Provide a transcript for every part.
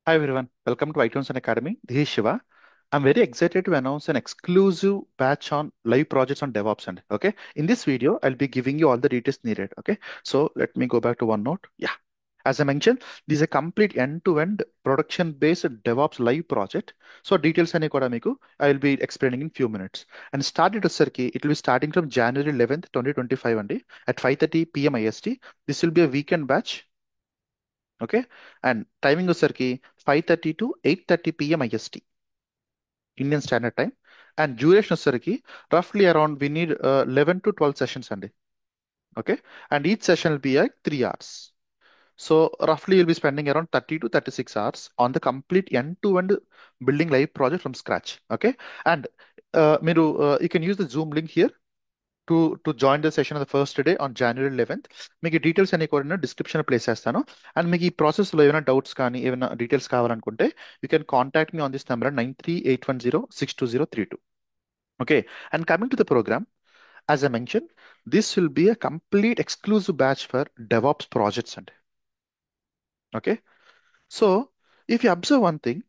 Hi everyone, welcome to iTunes and Academy. This is Shiva. I'm very excited to announce an exclusive batch on live projects on DevOps. And okay, in this video, I'll be giving you all the details needed. Okay, so let me go back to OneNote. Yeah, as I mentioned, this is a complete end-to-end production-based DevOps live project. So details any kuda meeku I'll be explaining in few minutes. And started వచ్చరికి it will be starting from January 11th, 2025 అండి at 5:30 p.m. IST. This will be a weekend batch. Okay and timing వచ్చేసరికి 5:30 to 8:30 PM IST Indian standard time and duration వచ్చేసరికి రఫ్లీ around we need 11 to 12 sessions అండి okay and each session will be 3 hours. So రఫ్లీ will be spending around 30 to 36 hours on the complete end to end building live project from scratch okay and మీరు you can use the Zoom link here to to join the session of the first day on January 11th. మీకు details అన్ని కూడా description place చేస్తాను. And మీకు ఈ ప్రాసెస్లో ఏమైనా doubts కానీ ఏమైనా డీటెయిల్స్ కావాలనుకుంటే you can contact me on this number 9381062032. Okay and coming to the program, as I mention, this will be a complete exclusive batch for DevOps projects అండి. Okay so if you observe one thing,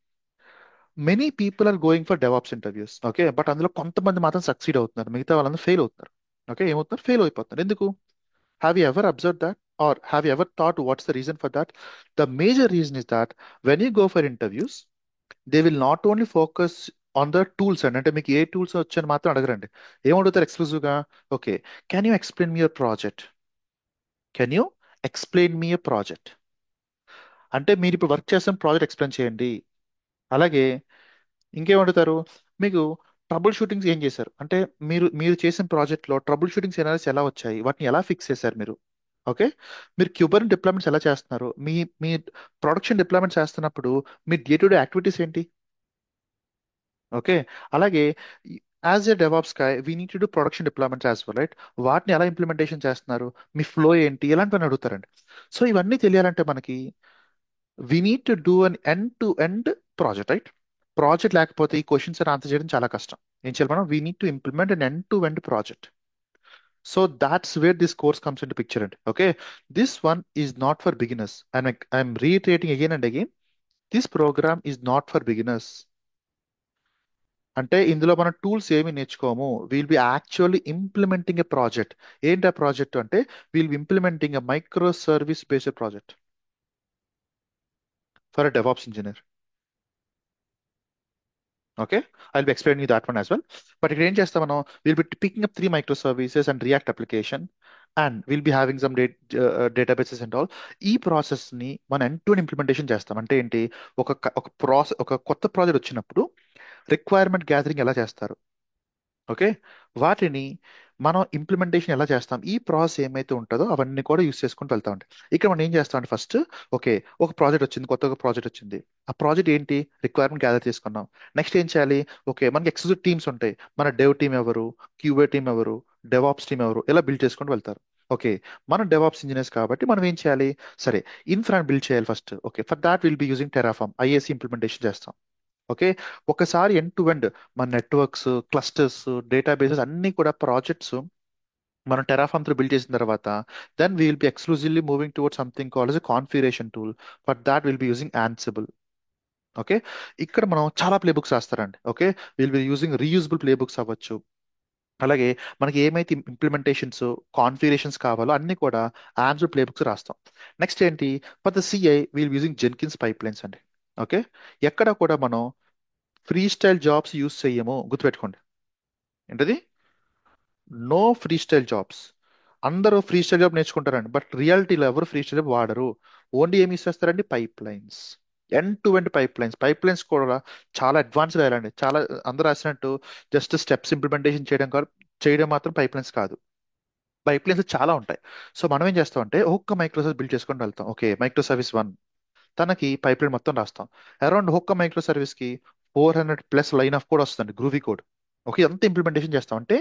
many people are going for DevOps interviews. Okay but అందులో కొంతమంది మాత్రం succeed అవుతున్నారు, మిగతా వాళ్ళందరూ fail అవుతున్నారు. Okay ఏమవుతున్నారు, fail అయిపోతున్నారు. ఎందుకు? Have you ever observed that? Or have you ever thought what's the reason for that? The major reason is that when you go for interviews, they will not only focus on the tools అంటే మీకు ఏ tools వచ్చని మాత్రం అడగరండి. ఏమడుగుతారు ఎక్స్క్లూజివ్గా? Okay, can you explain me your project? Can you explain me your project అంటే మీరు ఇప్పుడు work చేస్తున్న project explain చేయండి. అలాగే ఇంకేమడుగుతారు, మీకు ట్రబుల్ షూటింగ్స్ ఏం చేశారు అంటే మీరు మీరు చేసిన ప్రాజెక్ట్లో ట్రబుల్ షూటింగ్స్ ఎనాలిసిస్ ఎలా వచ్చాయి, వాటిని ఎలా ఫిక్స్ చేశారు మీరు. ఓకే మీరు క్యూబర్ డిప్లాయ్మెంట్స్ ఎలా చేస్తున్నారు, మీ మీ ప్రొడక్షన్ డిప్లాయ్మెంట్స్ చేస్తున్నప్పుడు మీ డే టు డే యాక్టివిటీస్ ఏంటి. ఓకే అలాగే as a DevOps guy we need to do production deployments as well, right? వాటిని ఎలా ఇంప్లిమెంటేషన్ చేస్తున్నారు, మీ ఫ్లో ఏంటి, ఇలాంటివన్నీ అడుగుతారండి. సో ఇవన్నీ తెలియాలంటే మనకి we need to do an end to end project, right? Project లేకపోతే ఈ క్వశ్చన్స్ అని ఆన్సర్ చేయడం చాలా కష్టం. ఏం చేయాలి మనం? We need to implement an end to end project. So that's where this course comes into picture. And okay, this one is not for beginners. And I'm reiterating again and again, this program is not for beginners. అంటే ఇందులో మన tools ఏమి నేర్చుకోము. Will be actually implementing a project. ఏంటి ఆ project అంటే, will be implementing a micro service based project for a DevOps engineer. Okay I'll be explain you that one as well. But ఇక్కడ ఏం చేస్తాం మనం, will be picking up 3 microservices and React application and will be having some databases and all. ఈ process ని మనం end to end implementation చేస్తాం. అంటే ఏంటి, ఒక ప్రాసెస్, ఒక కొత్త ప్రాజెక్ట్ వచ్చినప్పుడు రిక్వైర్మెంట్ గ్యాదరింగ్ ఎలా చేస్తారు, ఓకే, వాటిని మనం ఇంప్లిమెంటేషన్ ఎలా చేస్తాం, ఈ ప్రాసెస్ ఏమైతే ఉంటుందో అవన్నీ కూడా యూస్ చేసుకుంటూ వెళ్తా ఉంటాయి. ఇక్కడ మనం ఏం చేస్తాం, ఫస్ట్ ఓకే ఒక ప్రాజెక్ట్ వచ్చింది, కొత్తగా ప్రాజెక్ట్ వచ్చింది. ఆ ప్రాజెక్ట్ ఏంటి, రిక్వైర్మెంట్ గ్యాదర్ చేసుకున్నాం. నెక్స్ట్ ఏం చేయాలి, ఓకే మనకి ఎక్స్క్లూజివ్ టీమ్స్ ఉంటాయి. మన డెవ్ టీం ఎవరు, క్యూఏ టీం ఎవరు, డెవాప్స్ టీం ఎవరు, ఇలా బిల్డ్ చేసుకుంటూ వెళ్తారు. ఓకే మనం డెవాప్స్ ఇంజనీర్స్ కాబట్టి మనం ఏం చేయాలి, సరే ఇన్ఫ్రా బిల్డ్ చేయాలి first. Okay for that will be using Terraform IaC implementation చేస్తాం. ఓకే ఒకసారి ఎండ్ టు ఎండ్ మన నెట్వర్క్స్, క్లస్టర్స్, డేటాబేసెస్ అన్ని కూడా ప్రాజెక్ట్స్ మనం టెరాఫామ్ తో బిల్డ్ చేసిన తర్వాత, then we will be exclusively moving toward something called as a configuration tool. For that will be using Ansible. Okay ఇక్కడ మనం చాలా ప్లే బుక్స్ రాస్తారండి. Okay will be using reusable play books అవ్వచ్చు. అలాగే మనకి ఏమైతే ఇంప్లిమెంటేషన్స్, కాన్ఫిగరేషన్స్ కావాలో అన్ని కూడా Ansible ప్లే బుక్స్ రాస్తాం. నెక్స్ట్ ఏంటి, for the CI will using Jenkins pipe lines అండి. ఓకే ఎక్కడ కూడా మనం ఫ్రీ స్టైల్ జాబ్స్ యూస్ చెయ్యము, గుర్తుపెట్టుకోండి. ఏంటది? No freestyle jobs. అందరూ ఫ్రీ స్టైల్ జాబ్ నేర్చుకుంటారండి, బట్ రియాలిటీలో ఎవరు ఫ్రీ స్టైల్ జాబ్ వాడరు. ఓన్లీ ఏమి ఇస్తారండి, pipelines. End to end pipelines. Pipelines కూడా చాలా అడ్వాన్స్గా రాయాలండి. చాలా అందరూ రాసినట్టు జస్ట్ స్టెప్స్ ఇంప్లిమెంటేషన్ చేయడం కాదు, చేయడం మాత్రం పైప్ లైన్స్ కాదు. పైప్ లైన్స్ చాలా ఉంటాయి. సో మనం ఏం చేస్తాం అంటే, ఒక్క మైక్రోసర్వీస్ బిల్డ్ చేసుకొని వెళ్తాం. ఓకే మైక్రో సర్వీస్ 1 తనకి పైప్ లైన్ మొత్తం రాస్తాం. అరౌండ్ ఒక్క మైక్రో సర్వీస్ కి 400+ లైన్ ఆఫ్ కోడ్ వస్తుంది, గ్రూవీ కోడ్. ఓకే ఎంత ఇంప్లిమెంటేషన్ చేస్తాం అంటే,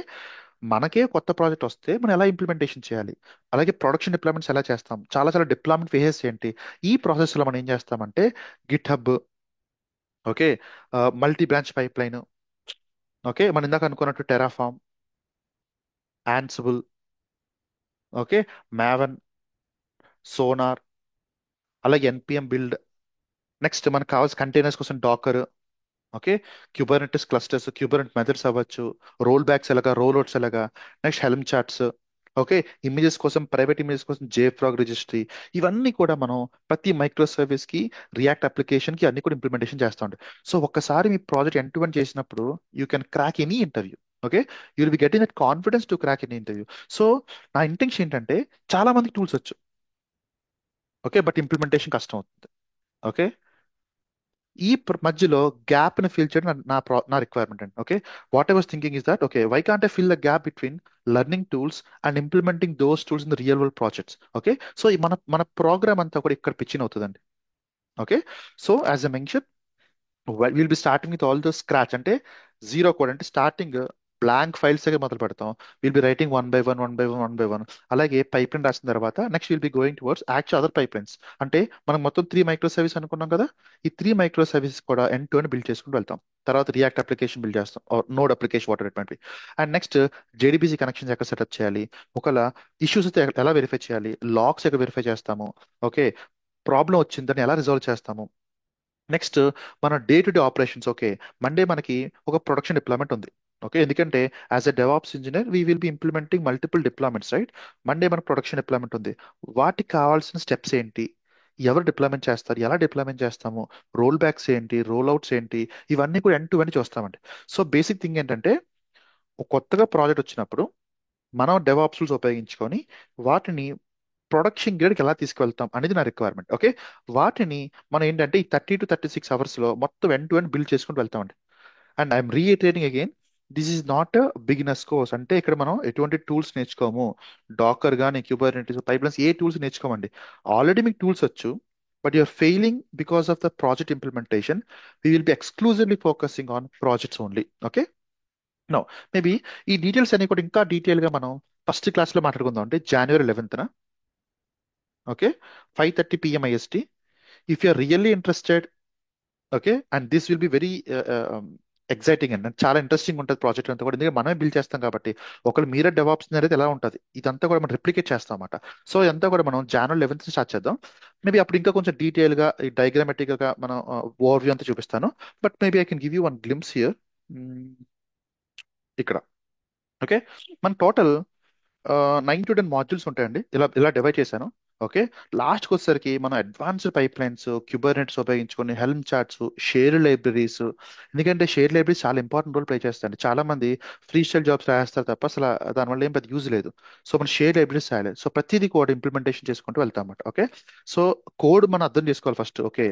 మనకే కొత్త ప్రాజెక్ట్ వస్తే మనం ఎలా ఇంప్లిమెంటేషన్ చేయాలి, అలాగే ప్రొడక్షన్ డిప్లాయ్మెంట్స్ ఎలా చేస్తాం, చాలా చాలా డిప్లాయ్మెంట్ ఫేజెస్ ఏంటి, ఈ ప్రాసెస్ లో మనం ఏం చేస్తామంటే GitHub, okay, multi branch pipeline, okay మనం ఇందాక అనుకున్నట్టు Terraform, Ansible, okay, Maven, Sonar, అలాగే ఎన్పిఎం బిల్డ్, నెక్స్ట్ మనకు కావాల్సిన కంటైనర్స్ కోసం Docker, okay, Kubernetes clusters, Kubernetes methods అవ్వచ్చు, రోల్ బ్యాక్స్ ఎలాగా, రోల్ అవుట్స్ ఎలాగా, next Helm charts, okay, images కోసం, ప్రైవేట్ ఇమేజెస్ కోసం జేఫ్రాగ్ రిజిస్ట్రీ, ఇవన్నీ కూడా మనం ప్రతి మైక్రో సర్వీస్ కి, రియాక్ట్ అప్లికేషన్ కి అన్ని కూడా ఇంప్లిమెంటేషన్ చేస్తా ఉంటాం. సో ఒక్కసారి మీ ప్రాజెక్ట్ ఎండ్ టు ఎండ్ చేసినప్పుడు you can crack any interview. Okay, you will be getting that confidence to crack any interview. So నా ఇంటెన్షన్ ఏంటంటే చాలా మందికి టూల్స్ వచ్చు, ఓకే, బట్ ఇంప్లిమెంటేషన్ కష్టం అవుతుంది. ఓకే, ఈ మధ్యలో గ్యాప్ ని ఫిల్ చేయడం నా రిక్వైర్మెంట్ అండి. Okay, what I was thinking is that okay, why can't I fill the gap between learning tools and implementing those tools in the real world projects. Okay, so ఈ మన program అంతా కూడా ఇక్కడ పిచ్చిన అవుతుందండి. Okay, so as a mention, will be starting with all the scratch, అంటే zero code, అంటే starting blank files దగ్గర మొదలు పెడతాం. Will be writing one by one, one by one, one by one. అలాగే పైప్ లైన్ రాసిన తర్వాత next will be going towards actual other pipe lines. అంటే మనం మొత్తం 3 మైక్రో సర్వీస్ అనుకున్నాం కదా, ఈ 3 మైక్రో సర్వీసెస్ కూడా ఎండ్ టు ఎండ్ బిల్డ్ చేసుకుంటూ వెళ్తాం. తర్వాత రియాక్ట్ అప్లికేషన్ బిల్డ్ చేస్తాం, నోడ్ అప్లికేషన్, వాటర్ ఎటువంటి. అండ్ నెక్స్ట్ జేడీబీసీ కనెక్షన్స్ ఎక్కడ సెటప్ చేయాలి, ఒకవేళ ఇష్యూస్ అయితే ఎలా వెరిఫై చేయాలి, లాగ్స్ ఎక్కడ వెరిఫై చేస్తాము, ఓకే, ప్రాబ్లం వచ్చిందని ఎలా రిజాల్వ్ చేస్తాము. నెక్స్ట్ మన day to day operations. Okay, Monday మనకి ఒక ప్రొడక్షన్ డిప్లాయ్మెంట్ ఉంది. ఓకే, ఎందుకంటే as a DevOps engineer we will be implementing multiple deployments, right. Monday మనకు ప్రొడక్షన్ డిప్లాయ్మెంట్ ఉంది. వాటికి కావాల్సిన స్టెప్స్ ఏంటి, ఎవరు డిప్లాయ్మెంట్ చేస్తారు, ఎలా డిప్లాయ్మెంట్ చేస్తాము, రోల్ బ్యాక్స్ ఏంటి, రోల్ అవుట్స్ ఏంటి, ఇవన్నీ కూడా ఎండ్ టు ఎండ్ చూస్తామండి. సో బేసిక్ థింగ్ ఏంటంటే ఒక కొత్తగా ప్రాజెక్ట్ వచ్చినప్పుడు మనం డెవాప్స్ టూల్స్ ఉపయోగించుకొని వాటిని ప్రొడక్షన్ గ్రేడ్కి ఎలా తీసుకెళ్తాం అనేది నా రిక్వైర్మెంట్. ఓకే, వాటిని మనం ఏంటంటే ఈ 30 to 36 అవర్స్ లో మొత్తం ఎండ్ టు ఎండ్ బిల్డ్ చేసుకుంటూ వెళ్తామండి. And I'm reiterating again, this is not a beginners course. అంటే ఇక్కడ మనం ఎటువంటి టూల్స్ నేర్చుకోము, డాకర్ కానీ క్యూబర్నెటిస్ పైప్లైన్స్ ఏ టూల్స్ నేర్చుకోమండి. ఆల్రెడీ మీకు టూల్స్ వచ్చు, but you're failing because of the project implementation. We will be exclusively focusing on projects only. Okay, no, maybe ఈ డీటెయిల్స్ అన్ని కూడా ఇంకా డీటెయిల్ గా మనం ఫస్ట్ క్లాస్ లో మాట్లాడుకుందాం, అంటే January 11th. Okay, 5:30 p.m. IST. If you are really interested, okay, and this will be very exciting అండి, చాలా ఇంట్రెస్టింగ్ ఉంటుంది ప్రాజెక్ట్ అంతా కూడా, ఎందుకంటే మనమే బిల్డ్ చేస్తాం కాబట్టి. ఒకళ్ళు మీరే డెవాప్స్ అనేది ఎలా ఉంటుంది, ఇదంతా కూడా మనం రిప్లికేట్ చేస్తాం అన్నమాట. సో ఇదంతా కూడా మనం January 11th స్టార్ట్ చేద్దాం. మేబీ అప్పుడు ఇంకా కొంచెం డీటెయిల్ గా ఈ డయాగ్రామెటిక్ గా మనం ఓవర్ వ్యూ అంతా చూపిస్తాను. But maybe I can give you one glimpse here, ఇక్కడ. ఓకే, మన టోటల్ 9 to 10 మాడ్యూల్స్ ఉంటాయండి, ఇలా ఇలా డివైడ్ చేశాను. ఓకే, లాస్ట్కి వచ్చేసరికి మనం అడ్వాన్స్డ్ పైప్ లైన్స్, క్యూబర్నెట్స్ ఉపయోగించుకొని హెల్మ్ చార్ట్స్, షేర్ లైబ్రరీస్. ఎందుకంటే షేర్ లైబ్రరీస్ చాలా ఇంపార్టెంట్ రోల్ ప్లే చేస్తాయండి. చాలా మంది ఫ్రీ స్టైల్ జాబ్స్ రాస్తారు తప్ప అసలు దానివల్ల ఏం పెద్ద యూజ్ లేదు. సో మనం షేర్ లైబ్రరీస్ రాయాలి. సో ప్రతిదీ కూడా ఇంప్లిమెంటేషన్ చేసుకుంటూ వెళ్తాం అన్నమాట. ఓకే, సో కోడ్ మనం అర్థం చేసుకోవాలి ఫస్ట్. ఓకే,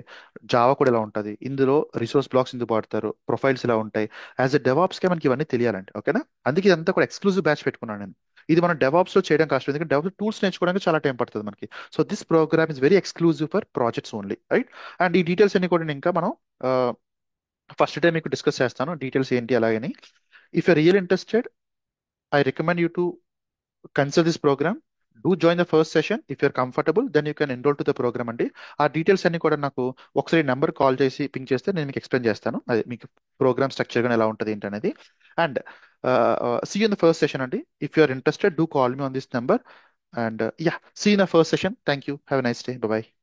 జావా కూడా ఎలా ఉంటుంది, ఇందులో రిసోర్స్ బ్లాక్స్ ఎందుకు వాడతారు, ప్రొఫైల్స్ ఎలా ఉంటాయి, యాజ్ ఎ డెవాప్స్గా మనకి ఇవన్నీ తెలియాలండి. ఓకేనా, అందుకే ఇదంతా కూడా ఎక్స్క్లూజివ్ బ్యాచ్ పెట్టుకున్నాను నేను. ఇది మనం డెవాప్స్ లో చేయడం కష్టం, ఎందుకంటే డెవలప్ టూల్స్ నేర్చుకోవడానికి చాలా టైం పడుతుంది మనకి. So this program is very exclusive for projects only, right. And ఈ డీటెయిల్స్ అన్ని కూడా నేను ఇంకా మనం ఫస్ట్ టైం మీకు డిస్కస్ చేస్తాను, డీటెయిల్స్ ఏంటి అలాగని. If you real interested, I recommend you to consider this program. Do join the first session. If you're comfortable then you can enrol to the program అండి. ఆ డీటెయిల్స్ అన్ని కూడా నాకు ఒకసారి నెంబర్ కాల్ చేసి పింక్ చేస్తే నేను మీకు ఎక్స్ప్లెయిన్ చేస్తాను, అది మీకు ప్రోగ్రామ్ స్ట్రక్చర్ కానీ ఎలా ఉంటుంది ఏంటి అనేది. And see in the first session అండి. If you are interested, do call me on this number. And yeah, see you in the first session. Thank you. Have a nice day. Bye bye.